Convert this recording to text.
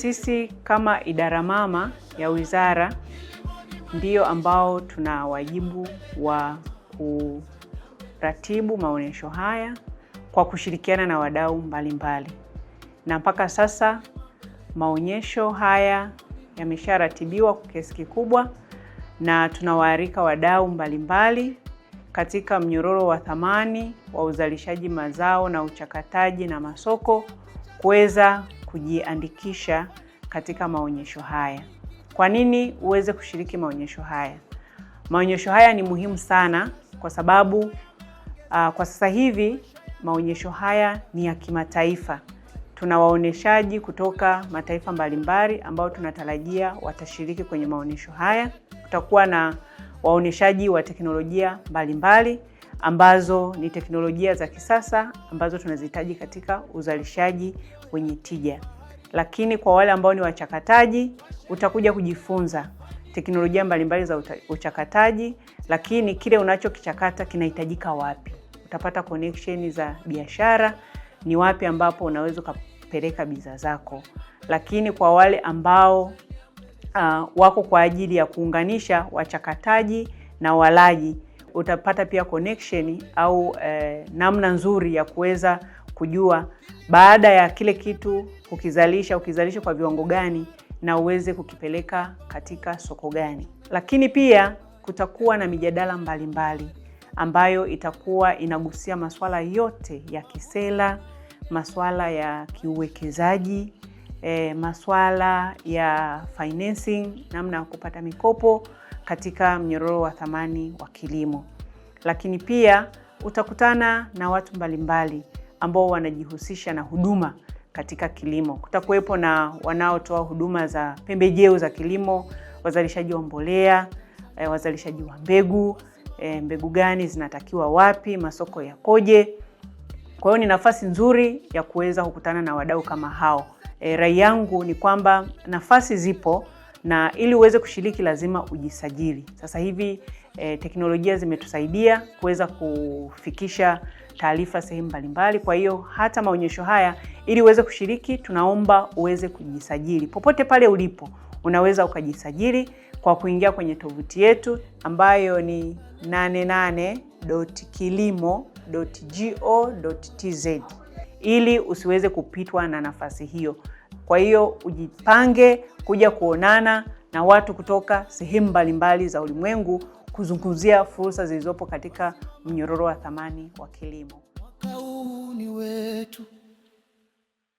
Sisi kama idara mama ya wizara ndio ambao tuna wajibu wa kuratibu maonyesho haya kwa kushirikiana na wadau mbalimbali. Na mpaka sasa maonyesho haya yamesharatibiwa kwa kiasi kikubwa na tunawaalika wadau mbalimbali katika mnyororo wa thamani wa uzalishaji mazao na uchakataji na masoko kuweza kujiandikisha katika maonyesho haya. Kwa nini uweze kushiriki maonyesho haya? Maonyesho haya ni muhimu sana kwa sababu kwa sasa hivi maonyesho haya ni ya kimataifa. Tuna waoneshaji kutoka mataifa mbalimbali ambao tunatarajia watashiriki kwenye maonyesho haya. Tutakuwa na waoneshaji wa teknolojia mbalimbali ambazo ni teknolojia za kisasa ambazo tunazihitaji katika uzalishaji wenye tija. Lakini kwa wale ambao ni wachakataji, utakuja kujifunza teknolojia mbalimbali za uchakataji, lakini kile unachokichakata kinahitajika wapi. Utapata connection za biashara, ni wapi ambapo unaweza kupeleka bidhaa zako. Lakini kwa wale ambao wako kwa ajili ya kuunganisha wachakataji na walaji, utapata pia connection au namna nzuri ya kuweza kujua baada ya kile kitu ukizalisha kwa viwango gani na uweze kukipeleka katika soko gani. Lakini pia kutakuwa na mijadala mbalimbali ambayo itakuwa inagusia masuala yote ya kisera, masuala ya kiuwekezaji, masuala ya financing, namna ya kupata mikopo katika mnyororo wa thamani wa kilimo. Lakini pia utakutana na watu mbalimbali ambao wanajihusisha na huduma katika kilimo. Kutakuwepo na wanaotoa huduma za pembejeo za kilimo, wazalishaji wa mbolea, wazalishaji wa mbegu, mbegu gani zinatakiwa wapi, masoko yakoje. Kwa hiyo ni nafasi nzuri ya kuweza kukutana na wadau kama hao. Rai yangu ni kwamba nafasi zipo na ili uweze kushiriki lazima ujisajili. Sasa hivi teknolojia zimetusaidia kuweza kufikisha taarifa sehemu mbalimbali. Kwa hiyo hata maonyesho haya ili uweze kushiriki tunaomba uweze kujisajili. Popote pale ulipo unaweza ukajisajili kwa kuingia kwenye tovuti yetu ambayo ni 88.kilimo.go.tz ili usiweze kupitwa na nafasi hiyo. Kwa hiyo ujipange kuja kuonana na watu kutoka sehemu mbalimbali za ulimwengu kuzungumzia fursa zilizopo katika mnyororo wa thamani wa kilimo.